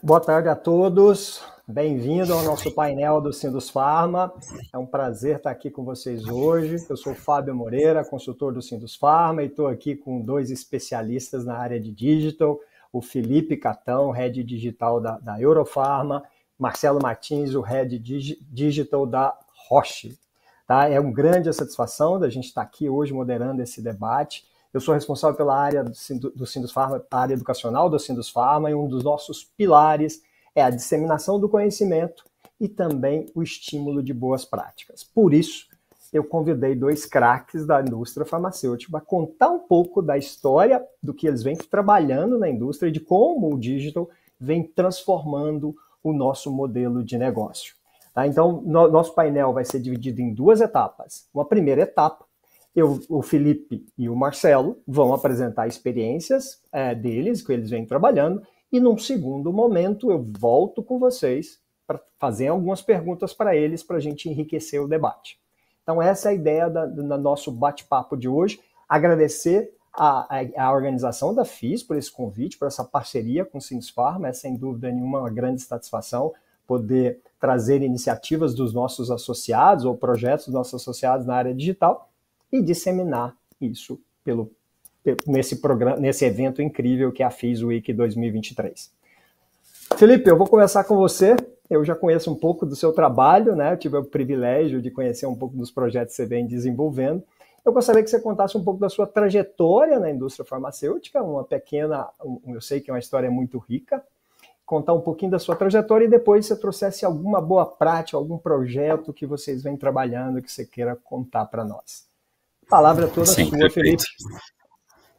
Boa tarde a todos, bem-vindo ao nosso painel do Sindusfarma. É um prazer estar aqui com vocês hoje. Eu sou o Fábio Moreira, consultor do Sindusfarma, e estou aqui com dois especialistas na área de digital, o Felipe Catão, Head Digital da Eurofarma, Marcelo Martins, o Head Digital da Roche. Tá? É uma grande satisfação da gente estar aqui hoje moderando esse debate. Eu sou responsável pela área do Sindusfarma, a área educacional do Sindusfarma, e um dos nossos pilares é a disseminação do conhecimento e também o estímulo de boas práticas. Por isso, eu convidei dois craques da indústria farmacêutica para contar um pouco da história do que eles vêm trabalhando na indústria e de como o digital vem transformando o nosso modelo de negócio. Tá? Então, nosso painel vai ser dividido em duas etapas. Uma primeira etapa, o Felipe e o Marcelo vão apresentar experiências deles, que eles vêm trabalhando, e num segundo momento eu volto com vocês para fazer algumas perguntas para eles, para a gente enriquecer o debate. Então essa é a ideia do nosso bate-papo de hoje. Agradecer a organização da FIS por esse convite, por essa parceria com o Sindusfarma. É sem dúvida nenhuma uma grande satisfação poder trazer iniciativas dos nossos associados ou projetos dos nossos associados na área digital e disseminar isso nesse evento incrível que é a FIS Week 2023. Felipe, eu vou começar com você. Eu já conheço um pouco do seu trabalho, né? Eu tive o privilégio de conhecer um pouco dos projetos que você vem desenvolvendo. Eu gostaria que você contasse um pouco da sua trajetória na indústria farmacêutica, eu sei que é uma história muito rica, contar um pouquinho da sua trajetória e depois você trouxesse alguma boa prática, algum projeto que vocês vêm trabalhando que você queira contar para nós. A palavra toda sua, perfeito. Felipe.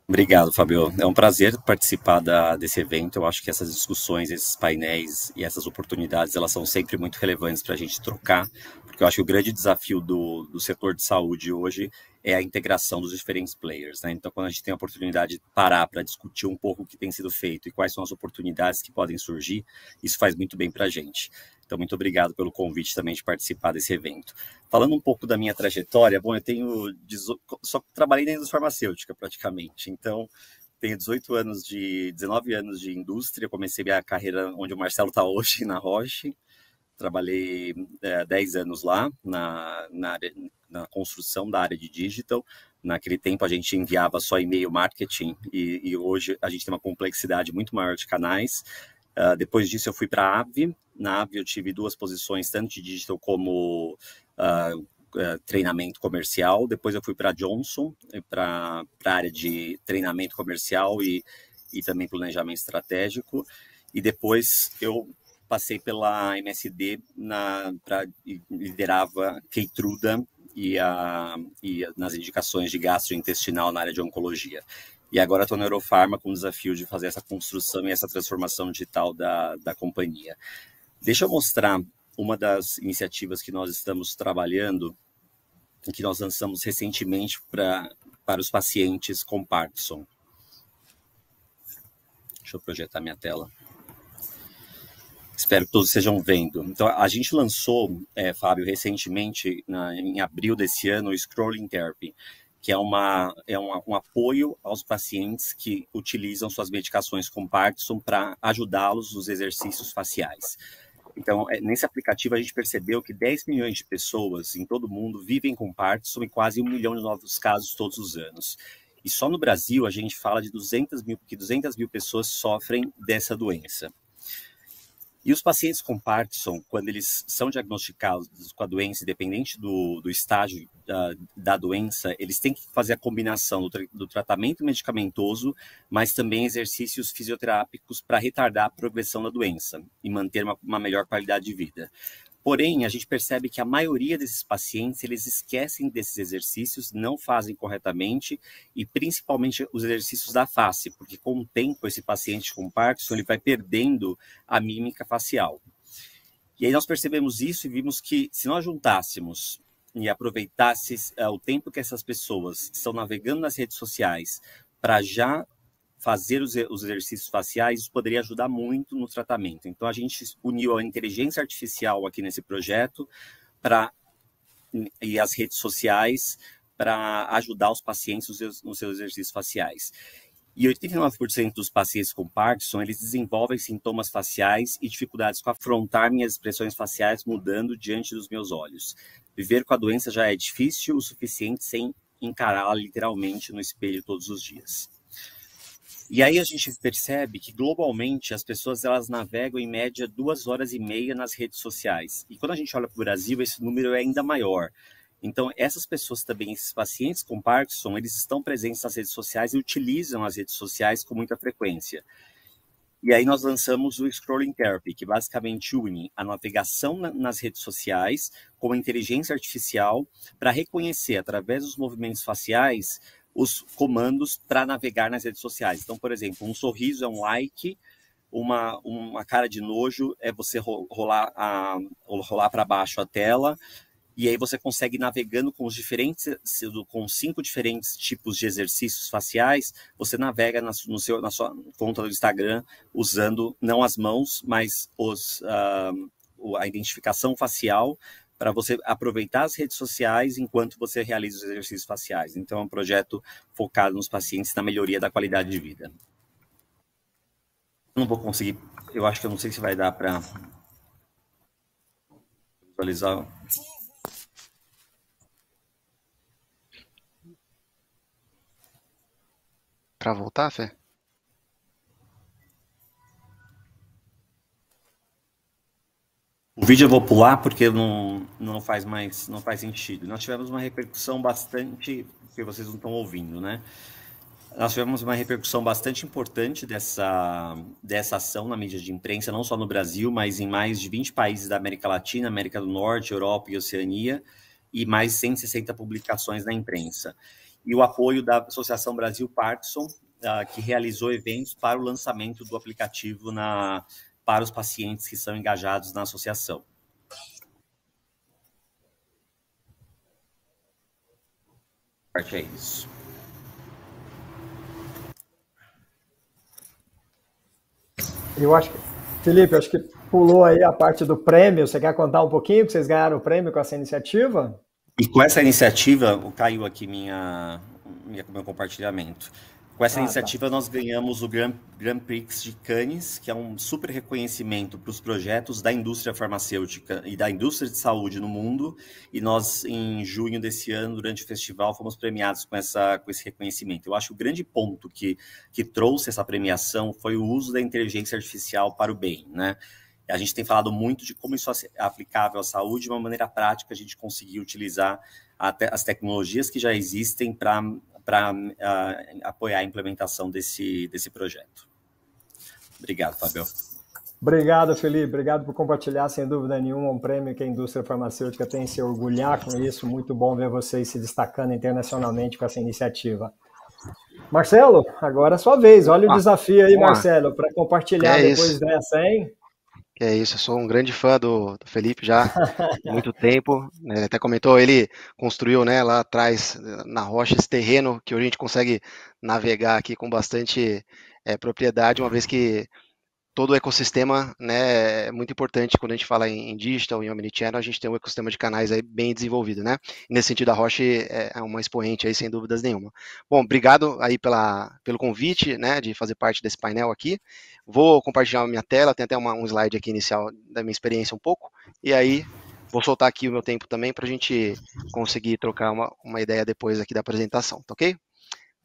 Obrigado, Fábio. É um prazer participar desse evento. Eu acho que essas discussões, esses painéis e essas oportunidades, elas são sempre muito relevantes para a gente trocar, porque eu acho que o grande desafio do setor de saúde hoje é a integração dos diferentes players, né? Então, quando a gente tem a oportunidade de parar para discutir um pouco o que tem sido feito e quais são as oportunidades que podem surgir, isso faz muito bem para a gente. Então, muito obrigado pelo convite também de participar desse evento. Falando um pouco da minha trajetória, bom, só trabalhei na indústria farmacêutica praticamente, então tenho 19 anos de indústria, comecei minha carreira onde o Marcelo está hoje, na Roche, trabalhei 10 anos lá na construção da área de digital. Naquele tempo a gente enviava só e-mail marketing e hoje a gente tem uma complexidade muito maior de canais. Depois disso eu fui para a AbbVie. Na AbbVie eu tive duas posições, tanto de digital como treinamento comercial. Depois eu fui para a Johnson, para a área de treinamento comercial e também planejamento estratégico. E depois eu passei pela MSD, liderava Keytruda e nas indicações de gastrointestinal na área de oncologia. E agora estou na Eurofarma com o desafio de fazer essa construção e essa transformação digital da companhia. Deixa eu mostrar uma das iniciativas que nós estamos trabalhando e que nós lançamos recentemente para os pacientes com Parkinson. Deixa eu projetar minha tela. Espero que todos estejam vendo. Então, a gente lançou, Fábio, recentemente, em abril desse ano, o Scrolling Therapy, que é um apoio aos pacientes que utilizam suas medicações com Parkinson para ajudá-los nos exercícios faciais. Então, nesse aplicativo, a gente percebeu que 10 milhões de pessoas em todo o mundo vivem com Parkinson e quase 1 milhão de novos casos todos os anos. E só no Brasil, a gente fala de 200 mil pessoas sofrem dessa doença. E os pacientes com Parkinson, quando eles são diagnosticados com a doença, independente do estágio da doença, eles têm que fazer a combinação do tratamento medicamentoso, mas também exercícios fisioterápicos para retardar a progressão da doença e manter uma melhor qualidade de vida. Porém, a gente percebe que a maioria desses pacientes, eles esquecem desses exercícios, não fazem corretamente, e principalmente os exercícios da face, porque com o tempo esse paciente com Parkinson, ele vai perdendo a mímica facial. E aí nós percebemos isso e vimos que se nós juntássemos e aproveitasse o tempo que essas pessoas estão navegando nas redes sociais para já fazer os exercícios faciais, isso poderia ajudar muito no tratamento. Então, a gente uniu a inteligência artificial aqui nesse projeto e as redes sociais para ajudar os pacientes nos seus exercícios faciais. E 89% dos pacientes com Parkinson, eles desenvolvem sintomas faciais e dificuldades com afrontar minhas expressões faciais mudando diante dos meus olhos. Viver com a doença já é difícil o suficiente sem encará-la literalmente no espelho todos os dias. E aí a gente percebe que globalmente as pessoas elas navegam em média 2 horas e meia nas redes sociais. E quando a gente olha para o Brasil, esse número é ainda maior. Então, essas pessoas também, esses pacientes com Parkinson, eles estão presentes nas redes sociais e utilizam as redes sociais com muita frequência. E aí nós lançamos o Scrolling Therapy, que basicamente une a navegação nas redes sociais com a inteligência artificial para reconhecer, através dos movimentos faciais, os comandos para navegar nas redes sociais. Então, por exemplo, um sorriso é um like, uma cara de nojo é você rolar para baixo a tela, e aí você consegue, navegando com com 5 diferentes tipos de exercícios faciais, você navega na sua conta do Instagram usando não as mãos, mas a identificação facial para você aproveitar as redes sociais enquanto você realiza os exercícios faciais. Então, é um projeto focado nos pacientes na melhoria da qualidade de vida. Não vou conseguir, eu acho que eu não sei se vai dar para visualizar. Para voltar, Fê? O vídeo eu vou pular porque não faz sentido. Nós tivemos uma repercussão bastante, porque vocês não estão ouvindo, né? Nós tivemos uma repercussão bastante importante dessa ação na mídia de imprensa, não só no Brasil, mas em mais de 20 países da América Latina, América do Norte, Europa e Oceania, e mais de 160 publicações na imprensa. E o apoio da Associação Brasil Parkinson, que realizou eventos para o lançamento do aplicativo para os pacientes que são engajados na associação. É isso. Eu acho que, Felipe, acho que pulou aí a parte do prêmio. Você quer contar um pouquinho que vocês ganharam o prêmio com essa iniciativa? E com essa iniciativa, caiu aqui meu compartilhamento. Com essa iniciativa, nós ganhamos o Grand Prix de Cannes, que é um super reconhecimento para os projetos da indústria farmacêutica e da indústria de saúde no mundo. E nós, em junho desse ano, durante o festival, fomos premiados com esse reconhecimento. Eu acho que o grande ponto que trouxe essa premiação foi o uso da inteligência artificial para o bem, né? A gente tem falado muito de como isso é aplicável à saúde, de uma maneira prática a gente conseguir utilizar as tecnologias que já existem para apoiar a implementação desse projeto. Obrigado, Fábio. Obrigado, Felipe. Obrigado por compartilhar, sem dúvida nenhuma, um prêmio que a indústria farmacêutica tem que se orgulhar com isso. Muito bom ver vocês se destacando internacionalmente com essa iniciativa. Marcelo, agora é a sua vez. Olha o desafio aí, Marcelo, para compartilhar depois dessa, hein? Que é isso, eu sou um grande fã do Felipe já há muito tempo, né? Até comentou, ele construiu, né, lá atrás na rocha esse terreno que hoje a gente consegue navegar aqui com bastante propriedade, uma vez que todo o ecossistema, né, é muito importante quando a gente fala em digital, em omnichannel, a gente tem um ecossistema de canais aí bem desenvolvido, né? E nesse sentido, a Roche é uma expoente aí, sem dúvidas nenhuma. Bom, obrigado aí pelo convite, né, de fazer parte desse painel aqui. Vou compartilhar a minha tela, tem até um slide aqui inicial da minha experiência um pouco, e aí vou soltar aqui o meu tempo também para a gente conseguir trocar uma ideia depois aqui da apresentação, tá ok?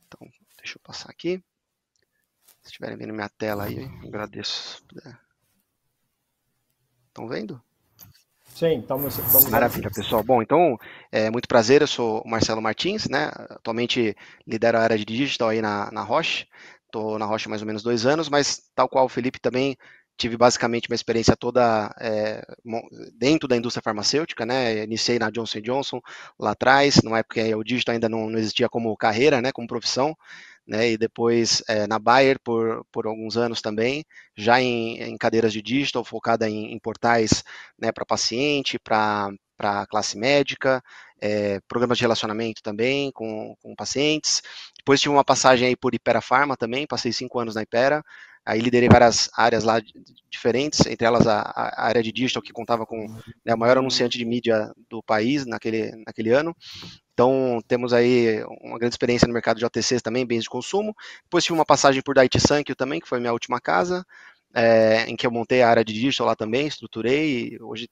Então, deixa eu passar aqui. Se estiverem vendo minha tela aí, eu agradeço. Estão vendo? Sim, estamos Maravilha, pessoal. Bom, então, muito prazer, eu sou o Marcelo Martins, né? Atualmente lidero a área de digital aí na Roche. Estou na Roche há mais ou menos 2 anos, mas tal qual o Felipe também tive basicamente uma experiência toda dentro da indústria farmacêutica, né? Iniciei na Johnson & Johnson lá atrás, numa época o digital ainda não existia como carreira, né? Como profissão. Né, e depois na Bayer por alguns anos também, já em cadeiras de digital, focada em portais, né, para paciente, para classe médica, programas de relacionamento também com pacientes. Depois tive uma passagem aí por Hypera Pharma também, passei 5 anos na Hypera, aí liderei várias áreas lá diferentes, entre elas a área de digital, que contava com, né, o maior anunciante de mídia do país naquele ano. Então, temos aí uma grande experiência no mercado de OTCs também, bens de consumo. Depois tive uma passagem por Daiichi Sankyo também, que foi minha última casa, em que eu montei a área de digital lá também, estruturei, e hoje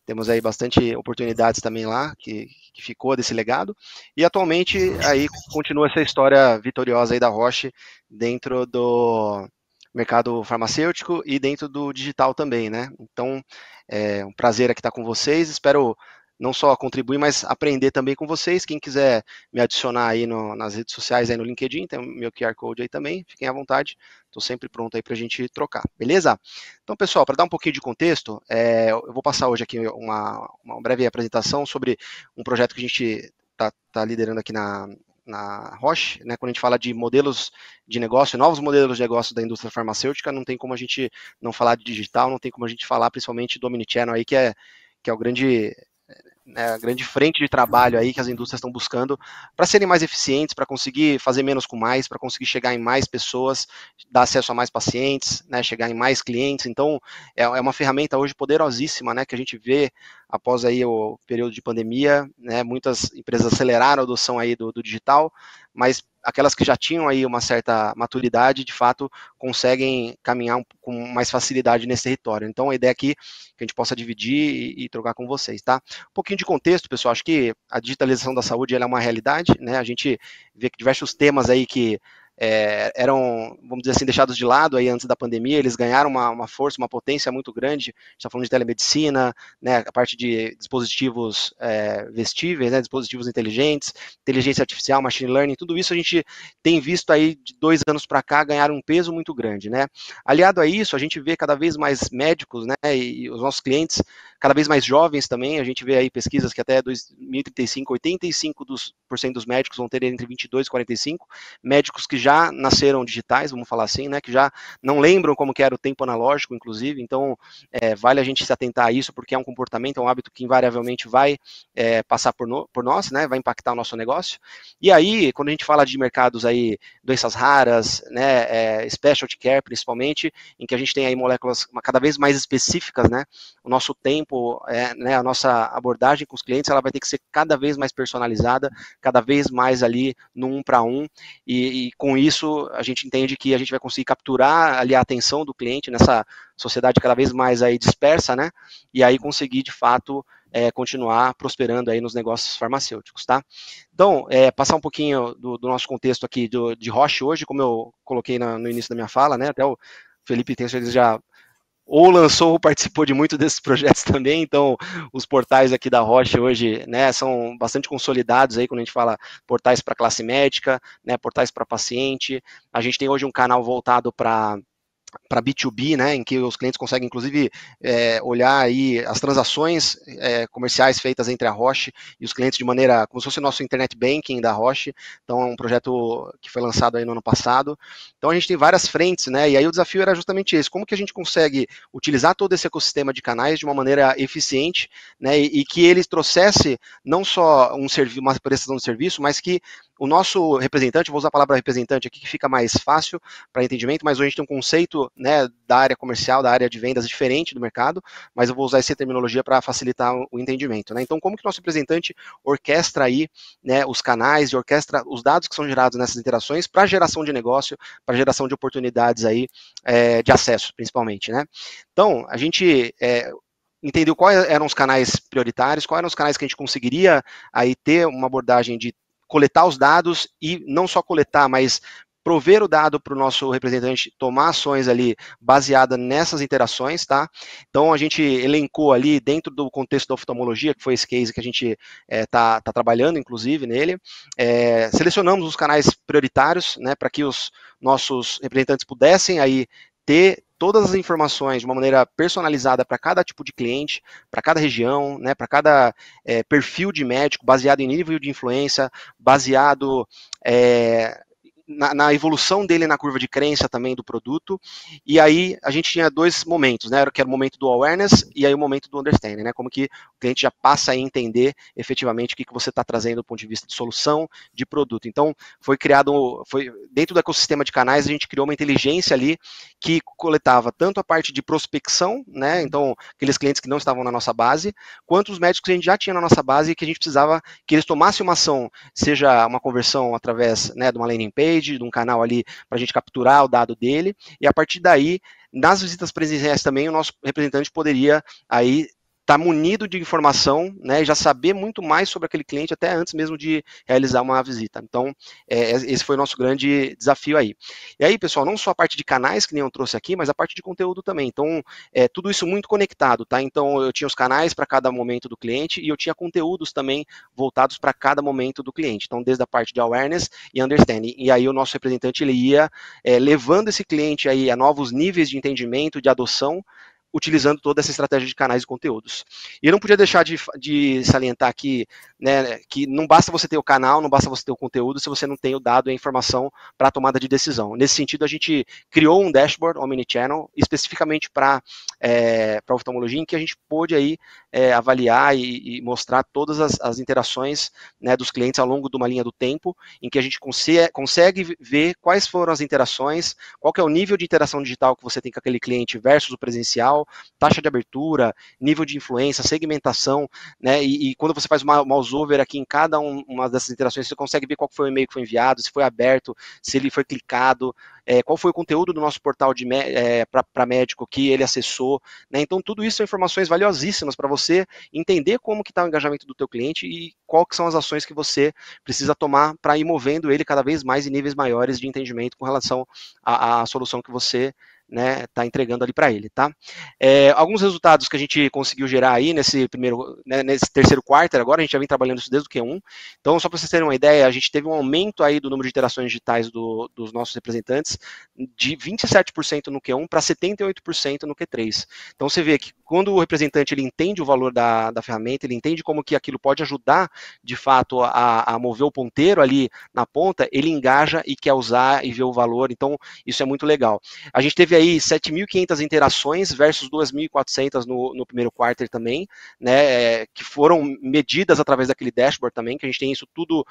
temos aí bastante oportunidades também lá, que ficou desse legado. E atualmente aí continua essa história vitoriosa aí da Roche dentro do mercado farmacêutico e dentro do digital também, né? Então, é um prazer aqui estar com vocês, espero não só contribuir, mas aprender também com vocês. Quem quiser me adicionar aí nas redes sociais, aí no LinkedIn, tem o meu QR Code aí também, fiquem à vontade, estou sempre pronto aí para a gente trocar, beleza? Então, pessoal, para dar um pouquinho de contexto, eu vou passar hoje aqui uma breve apresentação sobre um projeto que a gente está liderando aqui na Roche, né, quando a gente fala de modelos de negócio, novos modelos de negócio da indústria farmacêutica, não tem como a gente não falar de digital, não tem como a gente falar principalmente do Omnichannel aí, que é o grande, a grande frente de trabalho aí que as indústrias estão buscando para serem mais eficientes, para conseguir fazer menos com mais, para conseguir chegar em mais pessoas, dar acesso a mais pacientes, né, chegar em mais clientes. Então, é uma ferramenta hoje poderosíssima, né, que a gente vê após aí o período de pandemia, né, muitas empresas aceleraram a adoção aí do digital, mas aquelas que já tinham aí uma certa maturidade, de fato, conseguem caminhar com mais facilidade nesse território. Então, a ideia aqui é que a gente possa dividir e trocar com vocês, tá? Um pouquinho de contexto, pessoal, acho que a digitalização da saúde ela é uma realidade, né? A gente vê que diversos temas aí que eram, vamos dizer assim, deixados de lado aí antes da pandemia, eles ganharam uma força, uma potência muito grande. A gente está falando de telemedicina, né, a parte de dispositivos vestíveis, né, dispositivos inteligentes, inteligência artificial, machine learning, tudo isso a gente tem visto aí de 2 anos para cá ganhar um peso muito grande, né? Aliado a isso, a gente vê cada vez mais médicos, né, e os nossos clientes cada vez mais jovens também. A gente vê aí pesquisas que até 2035, 85% dos médicos vão ter entre 22 e 45, médicos que já nasceram digitais, vamos falar assim, né, que já não lembram como que era o tempo analógico, inclusive. Então, vale a gente se atentar a isso, porque é um comportamento, é um hábito que invariavelmente vai passar por nós, né, vai impactar o nosso negócio. E aí, quando a gente fala de mercados aí, doenças raras, né, specialty care principalmente, em que a gente tem aí moléculas cada vez mais específicas, né, o nosso tempo, né, a nossa abordagem com os clientes, ela vai ter que ser cada vez mais personalizada, cada vez mais ali no 1 para 1, e com isso a gente entende que a gente vai conseguir capturar ali a atenção do cliente nessa sociedade cada vez mais aí dispersa, né, e aí conseguir de fato continuar prosperando aí nos negócios farmacêuticos, tá? Então, passar um pouquinho do nosso contexto aqui de Roche hoje, como eu coloquei no início da minha fala, né, até o Felipe tem certeza já ou lançou ou participou de muito desses projetos também. Então os portais aqui da Roche hoje, né, são bastante consolidados aí quando a gente fala portais para classe médica, né, portais para paciente. A gente tem hoje um canal voltado para B2B, né, em que os clientes conseguem, inclusive, olhar aí as transações comerciais feitas entre a Roche e os clientes de maneira, como se fosse o nosso internet banking da Roche. Então, é um projeto que foi lançado aí no ano passado. Então, a gente tem várias frentes, né, e aí o desafio era justamente esse: como que a gente consegue utilizar todo esse ecossistema de canais de uma maneira eficiente, né, e que ele trouxesse não só uma prestação de serviço, mas que o nosso representante, vou usar a palavra representante aqui que fica mais fácil para entendimento, mas hoje a gente tem um conceito, né, da área comercial, da área de vendas diferente do mercado, mas eu vou usar essa terminologia para facilitar o entendimento, né? Então, como que o nosso representante orquestra aí, né, os canais e orquestra os dados que são gerados nessas interações para geração de negócio, para geração de oportunidades aí de acesso, principalmente, né? Então, a gente entendeu quais eram os canais prioritários, quais eram os canais que a gente conseguiria aí ter uma abordagem de coletar os dados e não só coletar, mas prover o dado para o nosso representante tomar ações ali baseada nessas interações, tá? Então a gente elencou ali dentro do contexto da oftalmologia, que foi esse case que a gente tá trabalhando, inclusive, nele, selecionamos os canais prioritários, né, para que os nossos representantes pudessem aí ter todas as informações de uma maneira personalizada para cada tipo de cliente, para cada região, né, para cada perfil de médico, baseado em nível de influência, baseado na evolução dele na curva de crença também do produto. E aí a gente tinha 2 momentos, né, que era o momento do awareness e aí o momento do understanding, né, como que o cliente já passa a entender efetivamente o que você está trazendo do ponto de vista de solução, de produto. Então, dentro do ecossistema de canais, a gente criou uma inteligência ali que coletava tanto a parte de prospecção, né, então aqueles clientes que não estavam na nossa base, quanto os médicos que a gente já tinha na nossa base e que a gente precisava que eles tomassem uma ação, seja uma conversão através, né, de uma landing page, de um canal ali para a gente capturar o dado dele, e a partir daí, nas visitas presenciais também, o nosso representante poderia aí estar munido de informação, né, e já saber muito mais sobre aquele cliente até antes mesmo de realizar uma visita. Então, esse foi o nosso grande desafio aí. E aí, pessoal, não só a parte de canais, que nem eu trouxe aqui, mas a parte de conteúdo também. Então, tudo isso muito conectado, tá? Então, eu tinha os canais para cada momento do cliente e eu tinha conteúdos também voltados para cada momento do cliente. Então, desde a parte de awareness e understanding. E aí, o nosso representante, ele ia levando esse cliente aí a novos níveis de entendimento, de adoção, utilizando toda essa estratégia de canais e conteúdos. E eu não podia deixar de salientar aqui, né, que não basta você ter o canal, não basta você ter o conteúdo, se você não tem o dado e a informação para a tomada de decisão. Nesse sentido, a gente criou um dashboard omnichannel, especificamente para oftalmologia, em que a gente pôde aí avaliar e mostrar todas as interações, né, dos clientes ao longo de uma linha do tempo, em que a gente consegue ver quais foram as interações, qual que é o nível de interação digital que você tem com aquele cliente versus o presencial, taxa de abertura, nível de influência, segmentação, né? E quando você faz uma mouse over aqui em cada uma dessas interações, você consegue ver qual foi o e-mail que foi enviado, se foi aberto, se ele foi clicado, qual foi o conteúdo do nosso portal para médico que ele acessou, né? Então tudo isso são informações valiosíssimas para você entender como que está o engajamento do teu cliente e quais são as ações que você precisa tomar para ir movendo ele cada vez mais em níveis maiores de entendimento com relação à solução que você, né, tá entregando ali para ele, tá? Alguns resultados que a gente conseguiu gerar aí nesse terceiro quarto, agora a gente já vem trabalhando isso desde o Q1. Então, só para vocês terem uma ideia, a gente teve um aumento aí do número de interações digitais dos nossos representantes de 27% no Q1 para 78% no Q3. Então, você vê que quando o representante ele entende o valor da ferramenta, ele entende como que aquilo pode ajudar, de fato, a mover o ponteiro ali na ponta, ele engaja e quer usar e ver o valor. Então, isso é muito legal. A gente teve aí 7.500 interações versus 2.400 no primeiro quarto também, né, que foram medidas através daquele dashboard também, que a gente tem isso tudo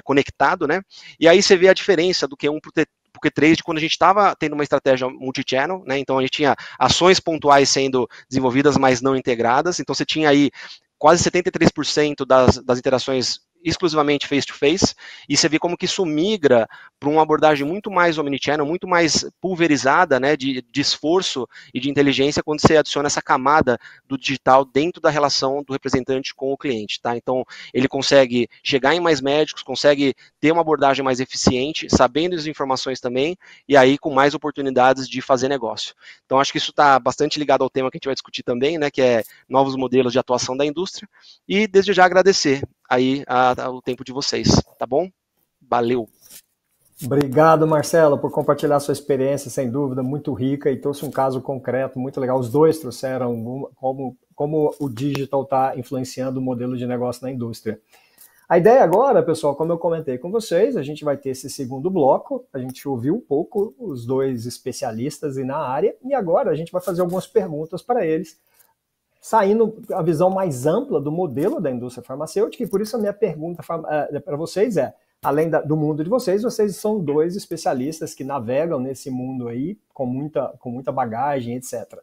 conectado, né, e aí você vê a diferença do Q1 para o Q3 de quando a gente estava tendo uma estratégia multi-channel, né, então a gente tinha ações pontuais sendo desenvolvidas, mas não integradas, então você tinha aí quase 73% das interações exclusivamente face-to-face, e você vê como que isso migra para uma abordagem muito mais omnichannel, muito mais pulverizada, né, de esforço e de inteligência quando você adiciona essa camada do digital dentro da relação do representante com o cliente, tá? Então, ele consegue chegar em mais médicos, consegue ter uma abordagem mais eficiente, sabendo as informações também, e aí com mais oportunidades de fazer negócio. Então, acho que isso está bastante ligado ao tema que a gente vai discutir também, né, que é novos modelos de atuação da indústria, e desde já agradecer aí o tempo de vocês, tá bom? Valeu! Obrigado, Marcelo, por compartilhar sua experiência, sem dúvida, muito rica, e trouxe um caso concreto, muito legal. Os dois trouxeram como o digital está influenciando o modelo de negócio na indústria. A ideia agora, pessoal, como eu comentei com vocês, a gente vai ter esse segundo bloco, a gente ouviu um pouco os dois especialistas na área, e agora a gente vai fazer algumas perguntas para eles, saindo a visão mais ampla do modelo da indústria farmacêutica, e por isso a minha pergunta para vocês além do mundo de vocês são dois especialistas que navegam nesse mundo aí com muita bagagem, etc.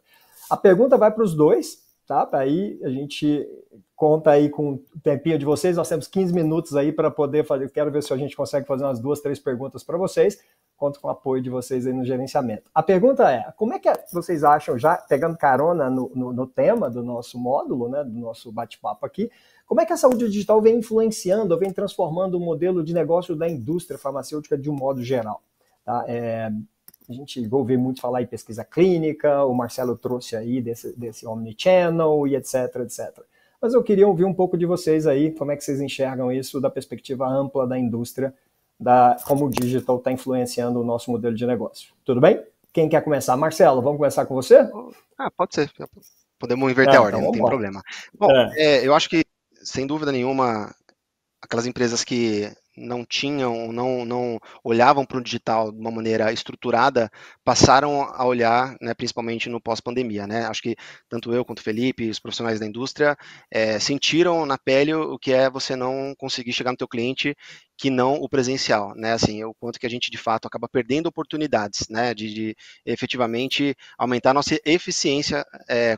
A pergunta vai para os dois, tá? Aí a gente conta aí com o tempinho de vocês, nós temos 15 minutos aí para poder fazer, quero ver se a gente consegue fazer umas 2, 3 perguntas para vocês, conto com o apoio de vocês aí no gerenciamento. A pergunta é, como é que vocês acham, já pegando carona no tema do nosso módulo, né, do nosso bate-papo aqui, como é que a saúde digital vem influenciando, vem transformando o modelo de negócio da indústria farmacêutica de um modo geral? Tá? A gente vai ouvir muito falar em pesquisa clínica, o Marcelo trouxe aí desse omnichannel e etc, etc. Mas eu queria ouvir um pouco de vocês aí, como é que vocês enxergam isso da perspectiva ampla da indústria, como o digital está influenciando o nosso modelo de negócio. Tudo bem? Quem quer começar? Marcelo, vamos começar com você? Pode ser. Podemos inverter a ordem, então, não tem problema. Bom, eu acho que, sem dúvida nenhuma, aquelas empresas que não tinham, não olhavam para o digital de uma maneira estruturada, passaram a olhar, né, principalmente no pós-pandemia, né? Acho que tanto eu quanto o Felipe, os profissionais da indústria, sentiram na pele o que é você não conseguir chegar no teu cliente que não o presencial, né? Assim, o quanto que a gente de fato acaba perdendo oportunidades, né? De efetivamente aumentar a nossa eficiência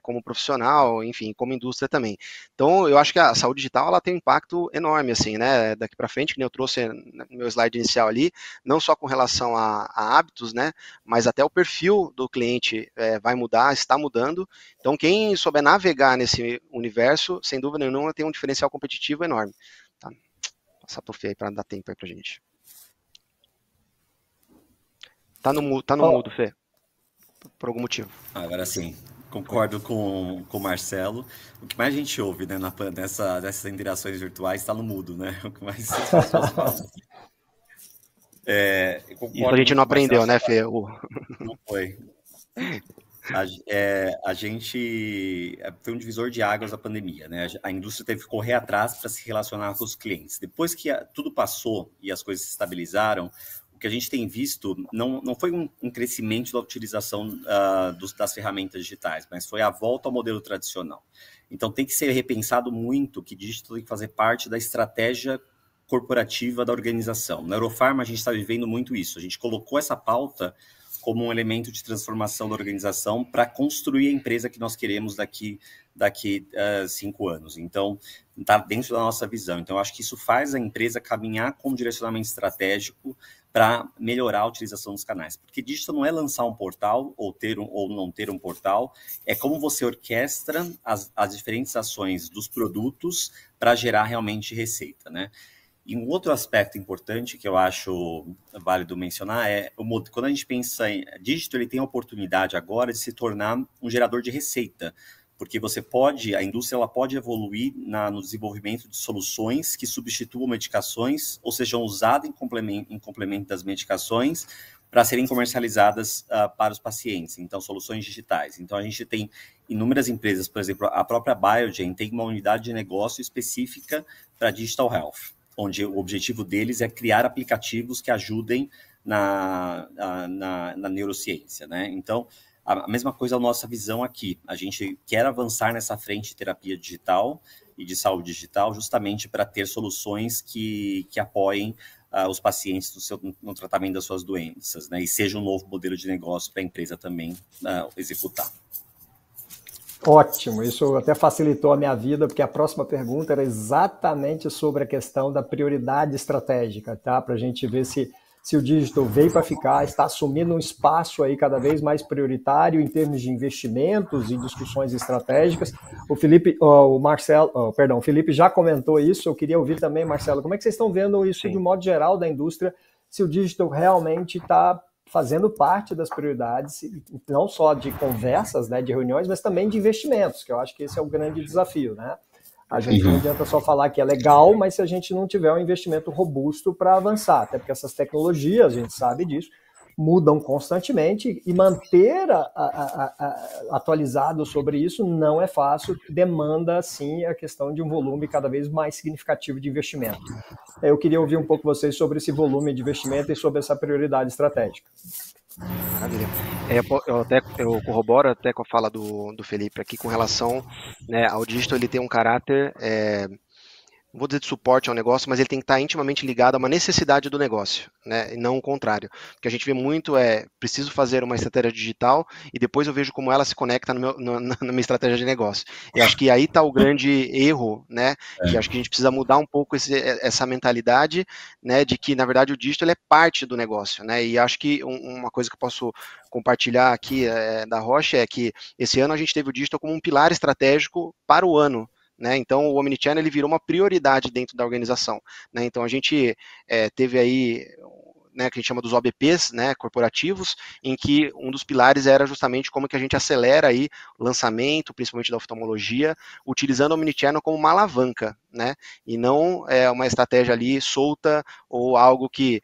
como profissional, enfim, como indústria também. Então, eu acho que a saúde digital ela tem um impacto enorme, assim, né? Daqui para frente, que nem eu trouxe no meu slide inicial ali, não só com relação a hábitos, né? Mas até o perfil do cliente vai mudar, está mudando. Então, quem souber navegar nesse universo, sem dúvida nenhuma, tem um diferencial competitivo enorme. Tá? Passar pro Fê aí para dar tempo aí pra gente. Tá no mudo, Fê. Por algum motivo. Agora sim, concordo com o Marcelo. O que mais a gente ouve, né, nessas interações virtuais está no mudo, né? O que mais as pessoas falam. Isso a gente não aprendeu, né, Fê? Não foi. A gente foi um divisor de águas da pandemia, né? A indústria teve que correr atrás para se relacionar com os clientes. Depois que tudo passou e as coisas se estabilizaram, o que a gente tem visto não foi um crescimento da utilização das ferramentas digitais, mas foi a volta ao modelo tradicional. Então tem que ser repensado muito que digital tem que fazer parte da estratégia corporativa da organização. Na Eurofarma a gente está vivendo muito isso. A gente colocou essa pauta como um elemento de transformação da organização para construir a empresa que nós queremos daqui 5 anos. Então, está dentro da nossa visão. Então, eu acho que isso faz a empresa caminhar com um direcionamento estratégico para melhorar a utilização dos canais. Porque digital não é lançar um portal ou não ter um portal, é como você orquestra as diferentes ações dos produtos para gerar realmente receita, né? E um outro aspecto importante que eu acho válido mencionar é quando a gente pensa em digital, ele tem a oportunidade agora de se tornar um gerador de receita, porque a indústria ela pode evoluir no desenvolvimento de soluções que substituam medicações ou sejam usadas em complemento das medicações para serem comercializadas para os pacientes, então soluções digitais. Então a gente tem inúmeras empresas, por exemplo, a própria Biogen tem uma unidade de negócio específica para Digital Health, onde o objetivo deles é criar aplicativos que ajudem na neurociência, né? Então, a mesma coisa é a nossa visão aqui. A gente quer avançar nessa frente de terapia digital e de saúde digital justamente para ter soluções que apoiem os pacientes no tratamento das suas doenças, né? E seja um novo modelo de negócio para a empresa também executar. Ótimo, isso até facilitou a minha vida, porque a próxima pergunta era exatamente sobre a questão da prioridade estratégica, tá? Para a gente ver se o digital veio para ficar, está assumindo um espaço aí cada vez mais prioritário em termos de investimentos e discussões estratégicas. O Felipe já comentou isso, eu queria ouvir também, Marcelo, como é que vocês estão vendo isso de um modo geral da indústria, se o digital realmente está fazendo parte das prioridades, não só de conversas, né, de reuniões, mas também de investimentos, que eu acho que esse é o grande desafio, né? A gente não adianta só falar que é legal, mas se a gente não tiver um investimento robusto para avançar, até porque essas tecnologias, a gente sabe disso, mudam constantemente e manter atualizado sobre isso não é fácil, demanda sim a questão de um volume cada vez mais significativo de investimento. Eu queria ouvir um pouco vocês sobre esse volume de investimento e sobre essa prioridade estratégica. Maravilha. Eu corroboro até com a fala do Felipe aqui com relação, né, ao digital. Ele tem um caráter, não vou dizer de suporte ao negócio, mas ele tem que estar intimamente ligado a uma necessidade do negócio, né, e não o contrário. O que a gente vê muito preciso fazer uma estratégia digital e depois eu vejo como ela se conecta na minha estratégia de negócio. E acho que aí está o grande erro, né, que acho que a gente precisa mudar um pouco essa mentalidade, né, de que, na verdade, o digital é parte do negócio, né, e acho que uma coisa que eu posso compartilhar aqui da Roche é que esse ano a gente teve o digital como um pilar estratégico para o ano, né? Então o Omnichannel ele virou uma prioridade dentro da organização, né? Então a gente teve aí, né, que a gente chama dos OBPs, né, corporativos, em que um dos pilares era justamente como que a gente acelera aí o lançamento, principalmente da oftalmologia, utilizando o Omnichannel como uma alavanca, né, e não uma estratégia ali solta ou algo que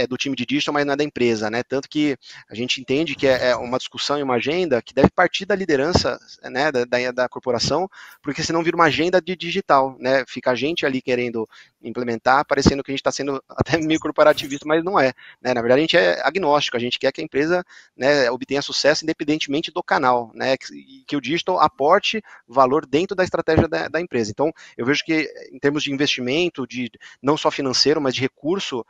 do time de digital, mas não é da empresa, né? Tanto que a gente entende que é uma discussão e uma agenda que deve partir da liderança, né, da corporação, porque senão vira uma agenda de digital, né? Fica a gente ali querendo implementar, parecendo que a gente está sendo até meio corporativista, mas não é, né? Na verdade, a gente é agnóstico, a gente quer que a empresa, né, obtenha sucesso independentemente do canal, né? Que o digital aporte valor dentro da estratégia da empresa. Então, eu vejo que em termos de investimento, não só financeiro, mas de recurso,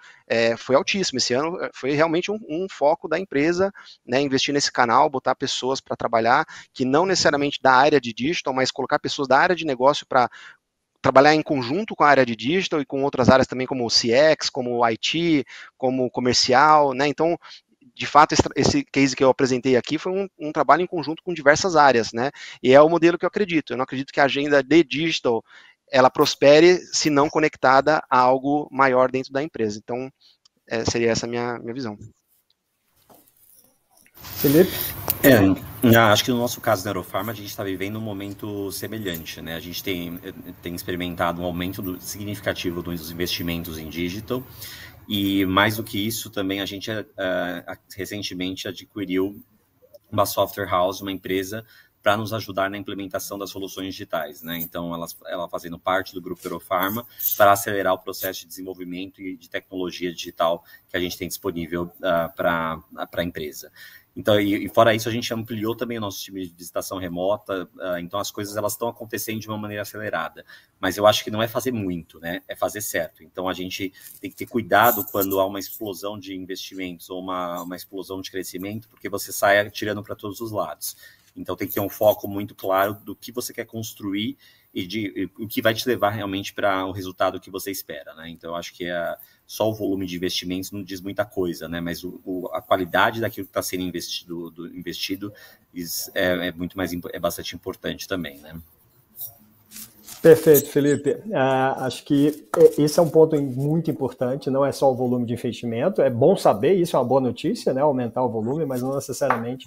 foi altíssimo. Esse ano foi realmente um foco da empresa, né, investir nesse canal, botar pessoas para trabalhar, que não necessariamente da área de digital, mas colocar pessoas da área de negócio para trabalhar em conjunto com a área de digital e com outras áreas também, como o CX, como o IT, como o comercial, né? Então, de fato, esse case que eu apresentei aqui foi um trabalho em conjunto com diversas áreas, né? E é o modelo que eu acredito. Eu não acredito que a agenda de digital ela prospere se não conectada a algo maior dentro da empresa. Então, seria essa a minha visão. Felipe? Acho que no nosso caso da Neurofarma, a gente está vivendo um momento semelhante, né? A gente tem experimentado um aumento significativo dos investimentos em digital e, mais do que isso, também a gente recentemente adquiriu uma software house, uma empresa, para nos ajudar na implementação das soluções digitais, né? Então, ela fazendo parte do grupo Neurofarma para acelerar o processo de desenvolvimento e de tecnologia digital que a gente tem disponível para a empresa. Então, e fora isso, a gente ampliou também o nosso time de visitação remota, então as coisas elas estão acontecendo de uma maneira acelerada. Mas eu acho que não é fazer muito, né? É fazer certo. Então, a gente tem que ter cuidado quando há uma explosão de investimentos ou uma explosão de crescimento, porque você sai atirando para todos os lados. Então, tem que ter um foco muito claro do que você quer construir e o que vai te levar realmente para o resultado que você espera, né? Então, eu acho que só o volume de investimentos não diz muita coisa, né? Mas a qualidade daquilo que está sendo investido é bastante importante também, né? Perfeito, Felipe. Acho que esse é um ponto muito importante, não é só o volume de investimento, é bom saber, isso é uma boa notícia, né? Aumentar o volume, mas não necessariamente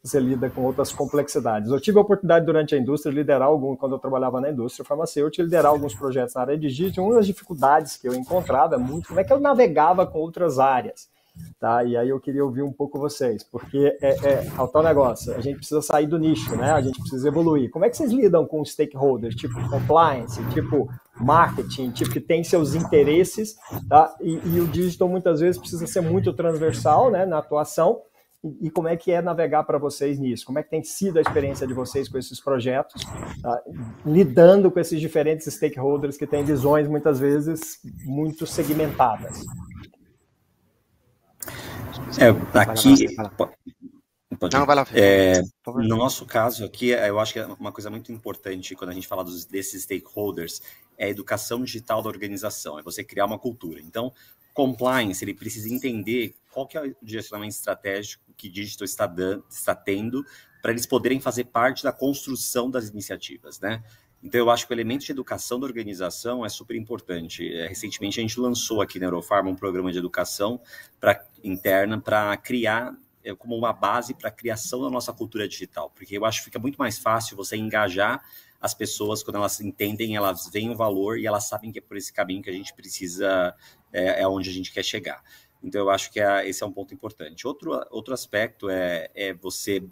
você lida com outras complexidades. Eu tive a oportunidade durante a indústria de liderar quando eu trabalhava na indústria farmacêutica, liderar alguns projetos na área de digital. Uma das dificuldades que eu encontrava é muito como é que eu navegava com outras áreas. Tá? E aí eu queria ouvir um pouco vocês, porque é o tal negócio, a gente precisa sair do nicho, né? A gente precisa evoluir. Como é que vocês lidam com stakeholders, tipo compliance, tipo marketing, tipo que tem seus interesses, tá? E o digital muitas vezes precisa ser muito transversal, né, na atuação. E como é que é navegar para vocês nisso? Como é que tem sido a experiência de vocês com esses projetos, tá? Lidando com esses diferentes stakeholders que têm visões muitas vezes muito segmentadas? No nosso caso aqui, eu acho que uma coisa muito importante quando a gente fala desses stakeholders é a educação digital da organização, é você criar uma cultura. Então, compliance, ele precisa entender qual que é o direcionamento estratégico que digital está tendo para eles poderem fazer parte da construção das iniciativas, né? Então, eu acho que o elemento de educação da organização é super importante. Recentemente, a gente lançou aqui na Neurofarma um programa de educação interna para criar como uma base para a criação da nossa cultura digital, porque eu acho que fica muito mais fácil você engajar as pessoas quando elas entendem, elas veem o valor e elas sabem que é por esse caminho que a gente precisa, é onde a gente quer chegar. Então, eu acho que esse é um ponto importante. Outro aspecto é você...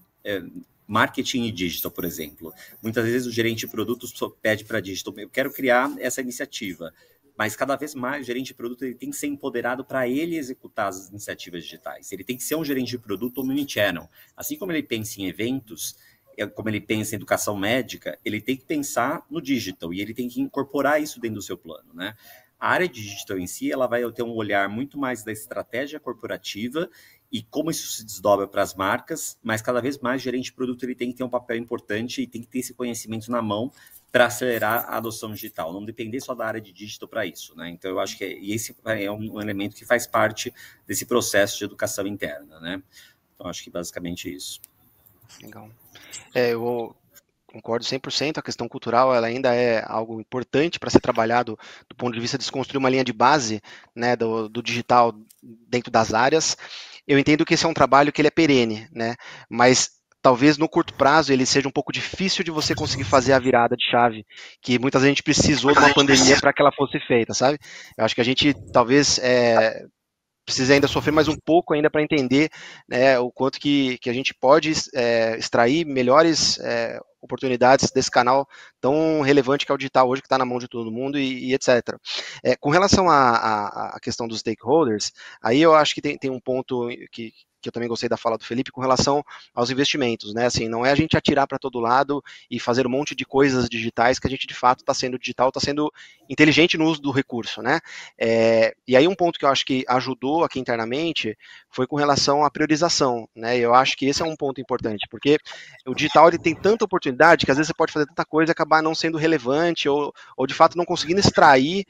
marketing e digital, por exemplo. Muitas vezes o gerente de produtos pede para digital, eu quero criar essa iniciativa, mas cada vez mais o gerente de produto ele tem que ser empoderado para ele executar as iniciativas digitais. Ele tem que ser um gerente de produto omnichannel. Assim como ele pensa em eventos, como ele pensa em educação médica, ele tem que pensar no digital e ele tem que incorporar isso dentro do seu plano, né? A área digital em si, ela vai ter um olhar muito mais da estratégia corporativa e como isso se desdobra para as marcas, mas cada vez mais o gerente de produto ele tem que ter um papel importante e tem que ter esse conhecimento na mão para acelerar a adoção digital, não depender só da área de digital para isso, né? Então, eu acho que esse é um elemento que faz parte desse processo de educação interna, né? Então, acho que basicamente isso. Legal. Eu concordo 100%, a questão cultural ela ainda é algo importante para ser trabalhado do ponto de vista de desconstruir uma linha de base, né, do digital dentro das áreas. Eu entendo que esse é um trabalho que ele é perene, né, mas talvez no curto prazo ele seja um pouco difícil de você conseguir fazer a virada de chave, que muitas vezes a gente precisou de uma pandemia para que ela fosse feita, sabe? Eu acho que a gente talvez precisa ainda sofrer mais um pouco ainda para entender, né, o quanto que a gente pode extrair melhores oportunidades desse canal tão relevante que é o digital hoje, que está na mão de todo mundo e etc. Com relação à questão dos stakeholders, aí eu acho que tem um ponto que eu também gostei da fala do Felipe, com relação aos investimentos, né? Assim, não é a gente atirar para todo lado e fazer um monte de coisas digitais que a gente de fato está sendo digital, está sendo inteligente no uso do recurso, né? E aí um ponto que eu acho que ajudou aqui internamente foi com relação à priorização, né? Eu acho que esse é um ponto importante, porque o digital ele tem tanta oportunidade que às vezes você pode fazer tanta coisa e acabar não sendo relevante ou de fato não conseguindo extrair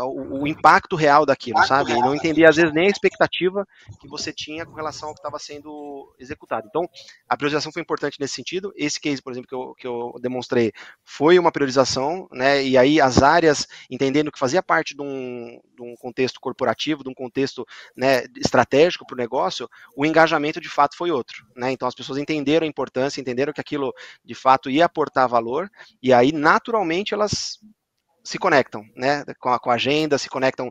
o impacto real daquilo, sabe? E não entender às vezes nem a expectativa que você tinha com relação ao que estava sendo executado. Então, a priorização foi importante nesse sentido. Esse case, por exemplo, que eu demonstrei, foi uma priorização, né? E aí as áreas, entendendo que fazia parte de um contexto corporativo, de um contexto, né, estratégico para o negócio, o engajamento de fato foi outro, né? Então as pessoas entenderam a importância, entenderam que aquilo de fato ia aportar valor, e aí naturalmente elas se conectam, né, com a agenda, se conectam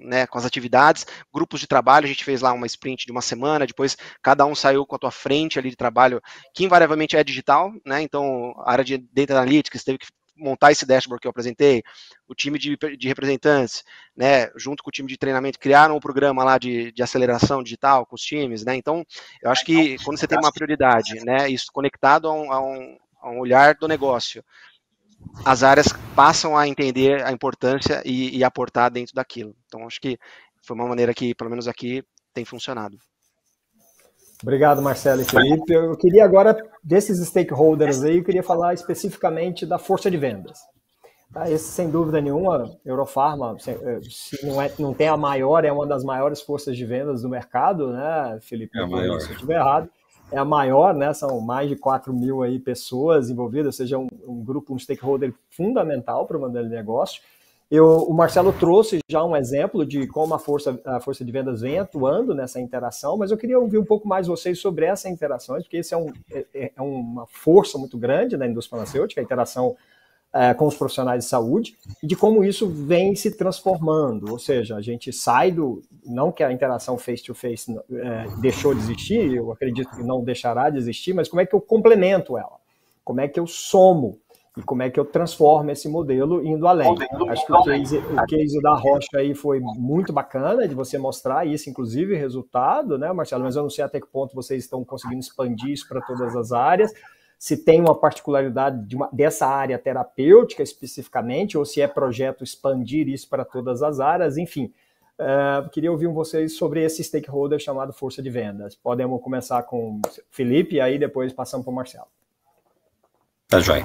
né, com as atividades, grupos de trabalho, a gente fez lá uma sprint de uma semana, depois cada um saiu com a tua frente ali de trabalho, que invariavelmente é digital, né, então a área de Data Analytics teve que montar esse dashboard que eu apresentei, o time de representantes, né, junto com o time de treinamento, criaram um programa lá de aceleração digital com os times, né, então eu acho que quando você tem uma prioridade, né, isso conectado a um olhar do negócio, as áreas passam a entender a importância e aportar dentro daquilo. Então, acho que foi uma maneira que, pelo menos aqui, tem funcionado. Obrigado, Marcelo e Felipe. Eu queria agora, desses stakeholders aí, eu queria falar especificamente da força de vendas. Tá, esse, sem dúvida nenhuma, Eurofarma, se não tem a maior, é uma das maiores forças de vendas do mercado, né, Felipe? É a maior. Se eu estiver errado. É a maior, né? São mais de 4 mil aí pessoas envolvidas, ou seja, um grupo, um stakeholder fundamental para o modelo de negócio. O Marcelo trouxe já um exemplo de como a força de vendas vem atuando nessa interação, mas eu queria ouvir um pouco mais vocês sobre essa interação, porque esse é uma força muito grande da indústria farmacêutica, a interação com os profissionais de saúde, e de como isso vem se transformando, ou seja, a gente sai não que a interação face-to-face deixou de existir, eu acredito que não deixará de existir, mas como é que eu complemento ela? Como é que eu somo? E como é que eu transformo esse modelo indo além? Acho que o case da Rocha aí foi muito bacana, de você mostrar isso, inclusive, resultado, né, Marcelo? Mas eu não sei até que ponto vocês estão conseguindo expandir isso para todas as áreas, se tem uma particularidade dessa área terapêutica especificamente, ou se é projeto expandir isso para todas as áreas, enfim. Queria ouvir vocês sobre esse stakeholder chamado força de vendas. Podemos começar com o Felipe e aí depois passamos para o Marcelo. Tá, joia.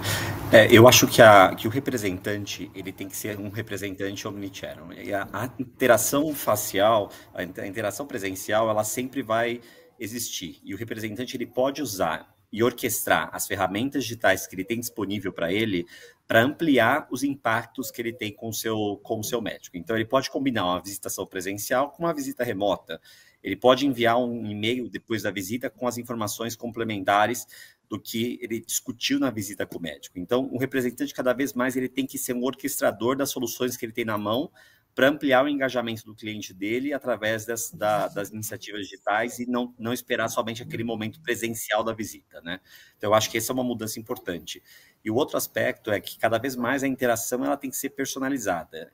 Eu acho que o representante, ele tem que ser um representante omnichannel. E a interação facial, a interação presencial, ela sempre vai existir. E o representante, ele pode usar e orquestrar as ferramentas digitais que ele tem disponível para ele, para ampliar os impactos que ele tem com o seu médico. Então, ele pode combinar uma visitação presencial com uma visita remota. Ele pode enviar um e-mail depois da visita com as informações complementares do que ele discutiu na visita com o médico. Então, o representante, cada vez mais, ele tem que ser um orquestrador das soluções que ele tem na mão para ampliar o engajamento do cliente dele através das iniciativas digitais e não esperar somente aquele momento presencial da visita, né? Então, eu acho que essa é uma mudança importante. E o outro aspecto é que, cada vez mais, a interação ela tem que ser personalizada.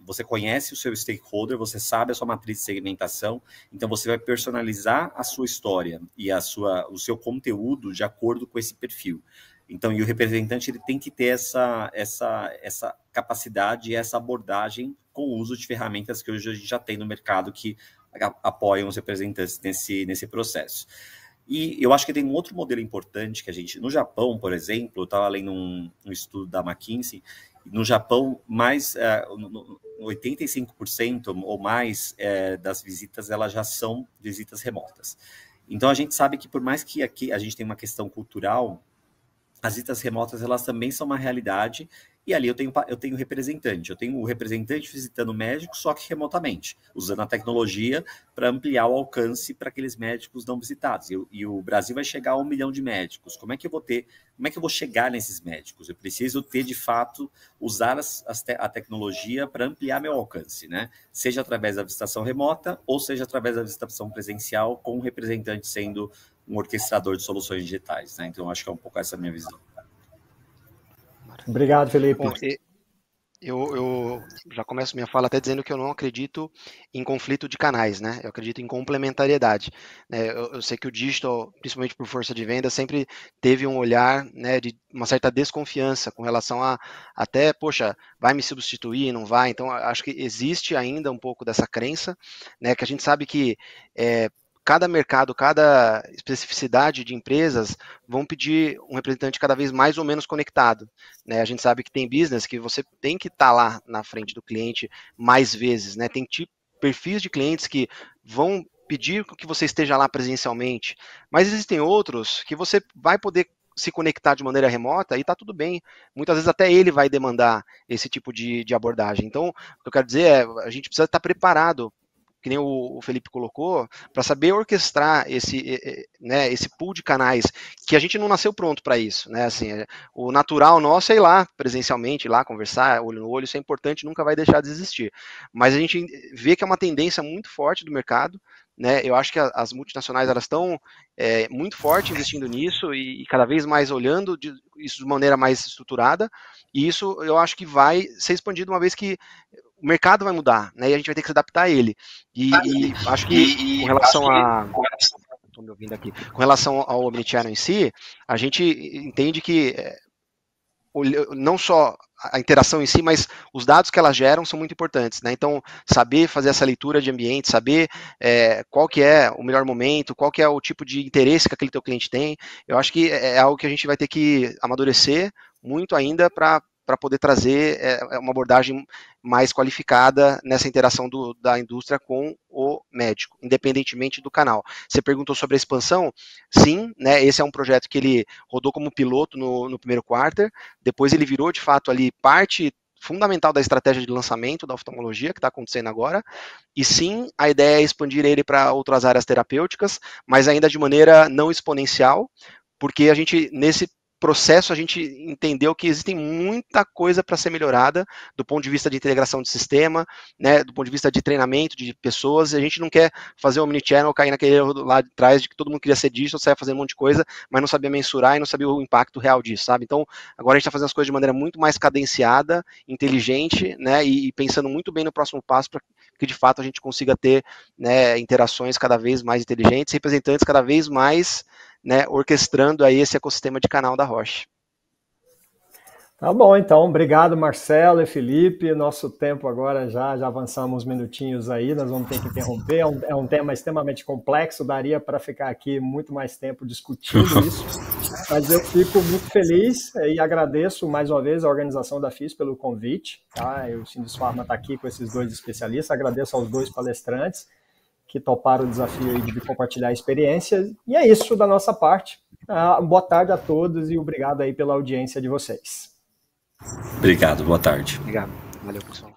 Você conhece o seu stakeholder, você sabe a sua matriz de segmentação, então você vai personalizar a sua história e o seu conteúdo de acordo com esse perfil. Então, e o representante ele tem que ter essa capacidade e essa abordagem com o uso de ferramentas que hoje a gente já tem no mercado que apoiam os representantes nesse processo. E eu acho que tem um outro modelo importante que no Japão, por exemplo, eu estava lendo um estudo da McKinsey, no Japão, 85% ou mais das visitas elas já são visitas remotas. Então, a gente sabe que por mais que aqui a gente tenha uma questão cultural, as visitas remotas, elas também são uma realidade e ali eu tenho representante. Eu tenho o representante visitando o médico, só que remotamente, usando a tecnologia para ampliar o alcance para aqueles médicos não visitados. E o Brasil vai chegar a 1 milhão de médicos. Como é que eu vou chegar nesses médicos? Eu preciso ter, de fato, usar a tecnologia para ampliar meu alcance, né? Seja através da visitação remota ou seja através da visitação presencial, com o representante sendo um orquestrador de soluções digitais, né? Então, acho que é um pouco essa a minha visão. Obrigado, Felipe. Bom, eu já começo minha fala até dizendo que eu não acredito em conflito de canais, né? Eu acredito em complementariedade. Eu sei que o digital, principalmente por força de venda, sempre teve um olhar, né, de uma certa desconfiança com relação a até, poxa, vai me substituir, não vai? Então, acho que existe ainda um pouco dessa crença, né, que a gente sabe que cada mercado, cada especificidade de empresas vão pedir um representante cada vez mais ou menos conectado, né? A gente sabe que tem business que você tem que estar lá na frente do cliente mais vezes, né? Tem perfis de clientes que vão pedir que você esteja lá presencialmente, mas existem outros que você vai poder se conectar de maneira remota e está tudo bem. Muitas vezes até ele vai demandar esse tipo de abordagem. Então, o que eu quero dizer é, a gente precisa estar preparado, que nem o Felipe colocou, para saber orquestrar esse pool de canais, que a gente não nasceu pronto para isso, né? Assim, o natural nosso é ir lá presencialmente, ir lá conversar, olho no olho, isso é importante, nunca vai deixar de existir. Mas a gente vê que é uma tendência muito forte do mercado, né? Eu acho que as multinacionais elas estão muito forte investindo nisso e cada vez mais olhando isso de maneira mais estruturada, e isso eu acho que vai ser expandido uma vez que o mercado vai mudar, né? E a gente vai ter que se adaptar a ele. E acho que com relação a... Estou me ouvindo aqui. Com relação ao Omnichannel em si, a gente entende que não só a interação em si, mas os dados que elas geram são muito importantes, né? Então, saber fazer essa leitura de ambiente, saber qual que é o melhor momento, qual que é o tipo de interesse que aquele teu cliente tem, eu acho que é algo que a gente vai ter que amadurecer muito ainda para poder trazer uma abordagem mais qualificada nessa interação da indústria com o médico, independentemente do canal. Você perguntou sobre a expansão? Sim, né, esse é um projeto que ele rodou como piloto no primeiro quarter, depois ele virou, de fato, ali parte fundamental da estratégia de lançamento da oftalmologia que está acontecendo agora, e sim, a ideia é expandir ele para outras áreas terapêuticas, mas ainda de maneira não exponencial, porque a gente, nesse processo, a gente entendeu que existem muita coisa para ser melhorada do ponto de vista de integração de sistema, né, do ponto de vista de treinamento de pessoas, e a gente não quer fazer o omnichannel cair naquele erro lá de trás de que todo mundo queria ser digital, saia fazendo um monte de coisa, mas não sabia mensurar e não sabia o impacto real disso, sabe? Então, agora a gente está fazendo as coisas de maneira muito mais cadenciada, inteligente, né, e pensando muito bem no próximo passo para que de fato a gente consiga ter, né, interações cada vez mais inteligentes, representantes cada vez mais, né, orquestrando aí esse ecossistema de canal da Roche. Tá bom, então. Obrigado, Marcelo e Felipe. Nosso tempo agora já avançamos uns minutinhos aí, nós vamos ter que interromper. É um tema extremamente complexo, daria para ficar aqui muito mais tempo discutindo isso, mas eu fico muito feliz e agradeço mais uma vez a organização da FIS pelo convite. Tá? O Sindusfarma está aqui com esses dois especialistas, agradeço aos dois palestrantes que toparam o desafio aí de compartilhar experiências. E é isso da nossa parte. Boa tarde a todos e obrigado aí pela audiência de vocês. Obrigado, boa tarde. Obrigado. Valeu, pessoal.